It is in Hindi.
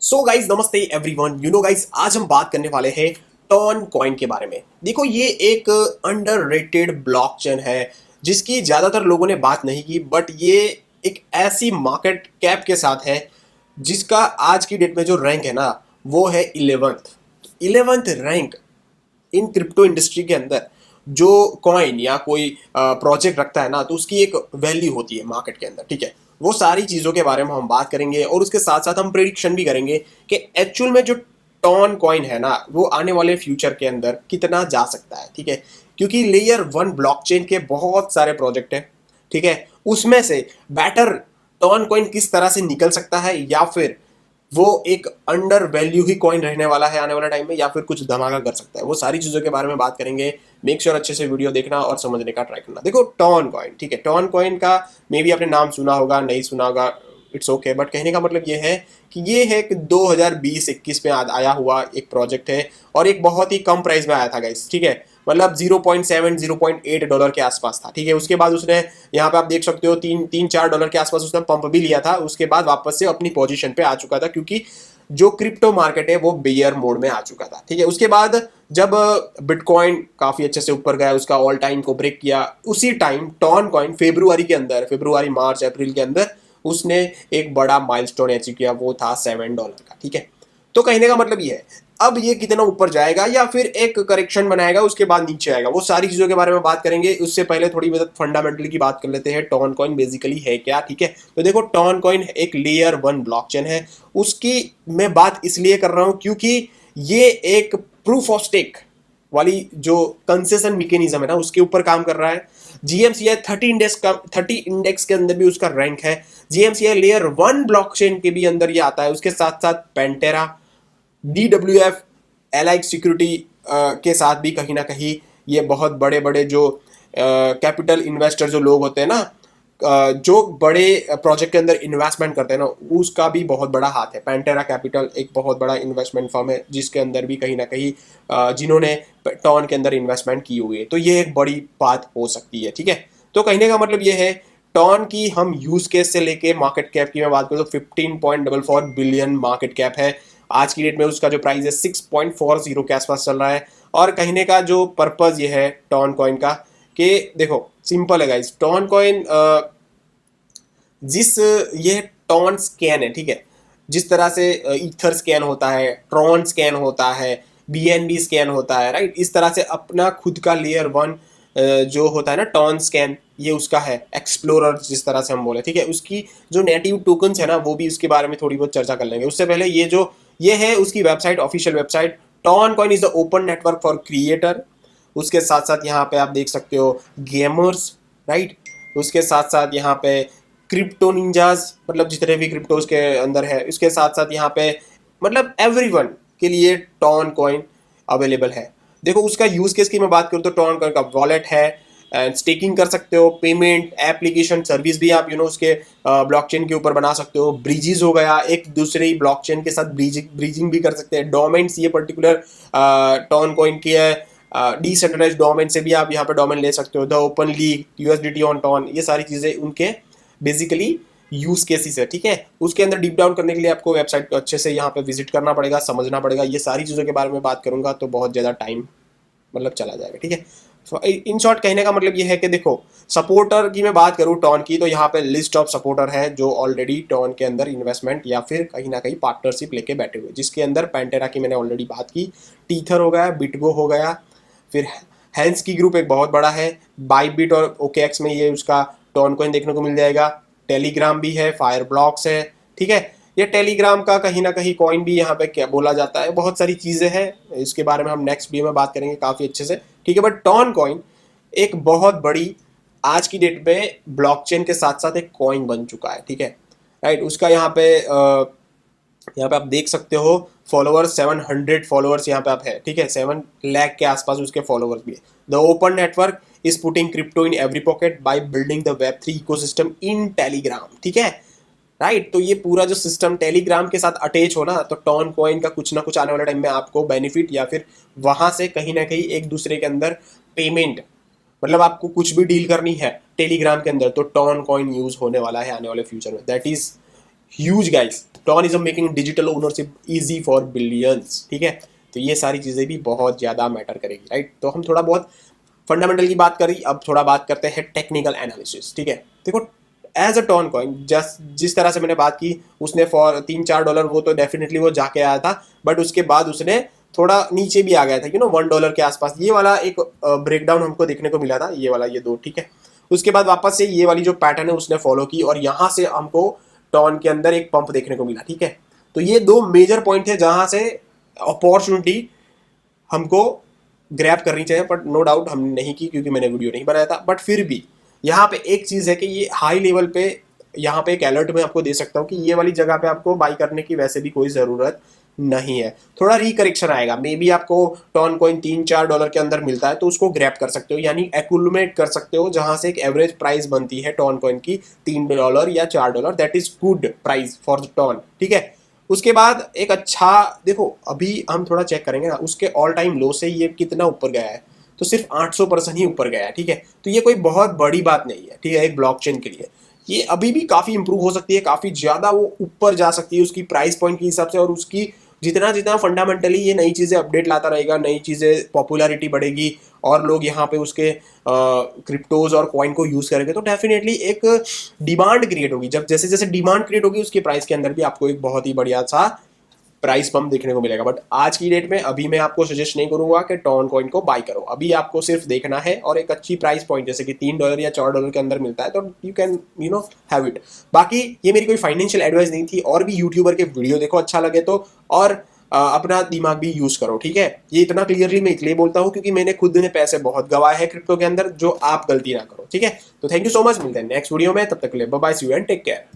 सो गाइज नमस्ते एवरीवन। गाइज आज हम बात करने वाले हैं टॉन कॉइन के बारे में। देखो ये एक अंडररेटेड ब्लॉकचेन है जिसकी ज्यादातर लोगों ने बात नहीं की, बट ये एक ऐसी मार्केट कैप के साथ है जिसका आज की डेट में जो रैंक है ना वो है 11th rank in crypto industry के अंदर। जो कॉइन या कोई प्रोजेक्ट रखता है ना तो उसकी एक वैल्यू होती है मार्केट के अंदर, ठीक है। वो सारी चीज़ों के बारे में हम बात करेंगे और उसके साथ साथ हम प्रेडिक्शन भी करेंगे कि एक्चुअल में जो टॉन कॉइन है ना वो आने वाले फ्यूचर के अंदर कितना जा सकता है, ठीक है। क्योंकि लेयर 1 ब्लॉकचेन के बहुत सारे प्रोजेक्ट हैं, ठीक है। उसमें से बेटर टॉन कॉइन किस तरह से निकल सकता है, या फिर वो एक अंडर वैल्यू ही कॉइन रहने वाला है आने वाला टाइम में, या फिर कुछ धमाका कर सकता है। वो सारी चीज़ों के बारे में बात करेंगे। मेक श्योर अच्छे से वीडियो देखना और समझने का ट्राई करना। देखो टॉन कॉइन, ठीक है, टॉन कॉइन का मे भी आपने नाम सुना होगा, नहीं सुना होगा, इट्स ओके, बट कहने का मतलब ये है कि ये है कि 2020-21 में आया हुआ एक प्रोजेक्ट है और एक बहुत ही कम प्राइस में आया था गाइस, ठीक है। मतलब 0.7 $0.8 के आसपास था, ठीक है। उसके बाद उसने यहाँ पे आप देख सकते हो $3-4 के आसपास उसने पंप भी लिया था। उसके बाद वापस से अपनी पोजीशन पे आ चुका था क्योंकि जो क्रिप्टो मार्केट है वो बेयर मोड में आ चुका था, ठीक है। उसके बाद जब बिटकॉइन काफी अच्छे से ऊपर गया, उसका ऑल टाइम को ब्रेक किया, उसी टाइम टॉन कॉइन फरवरी मार्च अप्रैल के अंदर उसने एक बड़ा माइलस्टोन अचीव किया, वो था $7 का, ठीक है। तो कहने का मतलब ये है अब ये कितना ऊपर जाएगा या फिर एक करेक्शन बनाएगा उसके बाद नीचे आएगा, वो सारी चीजों के बारे में बात करेंगे। उससे पहले थोड़ी बहुत फंडामेंटली की बात कर लेते हैं। टॉन कॉइन बेसिकली है क्या, ठीक है। तो देखो टॉन कॉइन एक लेयर 1 ब्लॉकचेन है। उसकी मैं बात इसलिए कर रहा हूं क्योंकि ये एक प्रूफ ऑफ स्टेक वाली जो कंसेशन मैकेनिज्म है ना उसके ऊपर काम कर रहा है। जीएमसीआई 30 इंडेक्स के अंदर भी उसका रैंक है। जीएमसीआई लेयर 1 ब्लॉकचेन के भी अंदर ये आता है। उसके साथ साथ पेंटेरा, DWF, एलाइक सिक्योरिटी के साथ भी कहीं ना कहीं ये बहुत बड़े बड़े जो कैपिटल इन्वेस्टर जो लोग होते हैं ना, जो बड़े प्रोजेक्ट के अंदर इन्वेस्टमेंट करते हैं ना, उसका भी बहुत बड़ा हाथ है। पैंटेरा कैपिटल एक बहुत बड़ा इन्वेस्टमेंट फर्म है जिसके अंदर भी कहीं ना कहीं जिन्होंने टॉन के अंदर इन्वेस्टमेंट की हुई है, तो ये एक बड़ी बात हो सकती है, ठीक है। तो कहने का मतलब ये है टॉन की हम यूज केस से लेके मार्केट कैप की मैं बात करूँ तो 15.44 बिलियन मार्केट कैप है। आज की डेट में उसका जो प्राइस है 6.40 के आसपास चल रहा है। और कहने का जो पर्पज ये है टॉन कॉइन का कि देखो सिंपल है गाइस, टॉन कॉइन जिस ये टॉन स्कैन है, ठीक है, जिस तरह से ईथर स्कैन होता है, ट्रॉन स्कैन होता है, BNB स्कैन होता है, राइट, इस तरह से अपना खुद का लेयर 1 जो होता है ना टॉन स्कैन, ये उसका है। एक्सप्लोरर जिस तरह से हम बोले, ठीक है, उसकी जो नेटिव टोकन्स है ना वो भी उसके बारे में थोड़ी बहुत चर्चा कर लेंगे। उससे पहले ये है उसकी website, official website. TON coin is the open network for creator. उसके साथ साथ यहाँ पे आप देख सकते हो गेमर्स, राइट। उसके साथ साथ यहाँ पे क्रिप्टो निंजाज, मतलब जितने भी क्रिप्टोज के अंदर है। इसके साथ साथ यहाँ पे मतलब एवरीवन के लिए टॉन कॉइन अवेलेबल है। देखो उसका यूज केस की मैं बात करूँ तो टॉन कॉइन का वॉलेट है, एंड स्टेकिंग कर सकते हो, पेमेंट एप्लीकेशन सर्विस भी आप उसके ब्लॉकचेन के ऊपर बना सकते हो। ब्रिजेस हो गया, एक दूसरे ब्लॉकचेन के साथ ब्रिजिंग भी कर सकते हैं। डोमेन्स ये पर्टिकुलर टॉन कॉइन की है। डिसेंट्रलाइज डोमेन से भी आप यहाँ पे डोमेन ले सकते हो। The open league, USDT on TON, ये सारी चीज़ें उनके बेसिकली यूज केसेस है, ठीक है। उसके अंदर डीप डाउन करने के लिए आपको वेबसाइट को अच्छे से यहाँ पे विजिट करना पड़ेगा, समझना पड़ेगा। ये सारी चीज़ों के बारे में बात करूंगा तो बहुत ज़्यादा टाइम मतलब चला जाएगा, ठीक है। इन शॉर्ट कहने का मतलब ये है कि देखो सपोर्टर की मैं बात करूँ टॉन की तो यहाँ पे लिस्ट ऑफ सपोर्टर है जो ऑलरेडी टॉन के अंदर इन्वेस्टमेंट या फिर कहीं ना कहीं पार्टनरशिप लेके बैठे हुए, जिसके अंदर पेंटेरा की मैंने ऑलरेडी बात की, टीथर हो गया, बिटगो हो गया, फिर हैंस की ग्रुप एक बहुत बड़ा है। बाइबिट और OKX में ये उसका टॉन कॉइन देखने को मिल जाएगा। टेलीग्राम भी है, फायर ब्लॉक्स है, ठीक है। ये टेलीग्राम का कहीं ना कहीं कॉइन भी यहाँ पे क्या बोला जाता है। बहुत सारी चीज़ें हैं, इसके बारे में हम नेक्स्ट वीडियो में बात करेंगे काफ़ी अच्छे से, ठीक है। बट टॉन कॉइन एक बहुत बड़ी आज की डेट में ब्लॉकचेन के साथ साथ एक कॉइन बन चुका है, ठीक है, राइट। उसका यहाँ पे आप देख सकते हो फॉलोअर्स 700 फॉलोअर्स यहाँ पे आप है, ठीक है। 7 लाख के आसपास उसके फॉलोअर्स भी है। The open network is putting crypto in every pocket by building the Web3 ecosystem in Telegram, ठीक है, राइट। तो ये पूरा जो सिस्टम टेलीग्राम के साथ अटैच हो ना, तो टॉन कॉइन का कुछ ना कुछ आने वाले टाइम में आपको बेनिफिट या फिर वहां से कहीं ना कहीं एक दूसरे के अंदर पेमेंट, मतलब आपको कुछ भी डील करनी है टेलीग्राम के अंदर तो टॉन कॉइन यूज होने वाला है आने वाले फ्यूचर में। That is huge guys. TON is making digital ownership easy for billions, ठीक है। तो ये सारी चीजें भी बहुत ज्यादा मैटर करेगी, राइट। तो हम थोड़ा बहुत फंडामेंटल की बात करी, अब थोड़ा बात करते हैं टेक्निकल एनालिसिस, ठीक है। देखो as a TON coin, just जिस तरह से मैंने बात की, उसने फॉर $3-4 वो तो डेफिनेटली वो जाके आया था, बट उसके बाद उसने थोड़ा नीचे भी आ गया था, $1 के आसपास। ये वाला एक ब्रेकडाउन हमको देखने को मिला था, ये वाला, ये दो, ठीक है। उसके बाद वापस से ये वाली जो पैटर्न है उसने फॉलो की, और यहाँ से हमको टॉन के अंदर एक पंप देखने को मिला, ठीक है। तो ये दो मेजर पॉइंट थे जहां से अपॉर्चुनिटी हमको ग्रैब करनी चाहिए, बट नो डाउट हमने नहीं की क्योंकि मैंने वीडियो नहीं बनाया था। बट फिर भी यहाँ पे एक चीज़ है कि ये हाई लेवल पे, यहाँ पे एक अलर्ट मैं आपको दे सकता हूँ कि ये वाली जगह पे आपको बाई करने की वैसे भी कोई ज़रूरत नहीं है। थोड़ा रिकरेक्शन आएगा, मे बी आपको टॉन कॉइन $3-4 के अंदर मिलता है तो उसको ग्रैब कर सकते हो, यानी एक्यूमुलेट कर सकते हो, जहां से एक एवरेज प्राइस बनती है टॉन कॉइन की $3 या $4। That is good price for the TON, ठीक है। उसके बाद एक अच्छा, देखो अभी हम थोड़ा चेक करेंगे ना, उसके ऑल टाइम लो से ये कितना ऊपर गया है, तो सिर्फ 800% ही ऊपर गया है, ठीक है। तो ये कोई बहुत बड़ी बात नहीं है, ठीक है, एक ब्लॉकचेन के लिए। ये अभी भी काफ़ी इंप्रूव हो सकती है, काफ़ी ज़्यादा वो ऊपर जा सकती है उसकी प्राइस पॉइंट के हिसाब से, और उसकी जितना जितना फंडामेंटली ये नई चीज़ें अपडेट लाता रहेगा, नई चीज़ें पॉपुलैरिटी बढ़ेगी, और लोग यहाँ पे उसके क्रिप्टोज और कॉइन को यूज़ करेंगे, तो डेफिनेटली एक डिमांड क्रिएट होगी। जब जैसे जैसे डिमांड क्रिएट होगी उसकी प्राइस के अंदर भी आपको एक बहुत ही बढ़िया सा प्राइस पंप देखने को मिलेगा। बट आज की डेट में अभी मैं आपको सजेस्ट नहीं करूंगा कि टॉन कॉइन को बाय करो। अभी आपको सिर्फ देखना है, और एक अच्छी प्राइस पॉइंट जैसे कि $3 या $4 के अंदर मिलता है तो यू कैन हैव इट। बाकी ये मेरी कोई फाइनेंशियल एडवाइस नहीं थी, और भी यूट्यूबर के वीडियो देखो अच्छा लगे तो, और अपना दिमाग भी यूज करो, ठीक है। ये इतना क्लियरली मैं इसलिए बोलता हूँ क्योंकि मैंने खुद ने पैसे बहुत गवाए हैं क्रिप्टो के अंदर, जो आप गलती ना करो, ठीक है। तो थैंक यू सो मच, मिलते हैं नेक्स्ट वीडियो में, तब तक के लिए bye bye, see you and take care.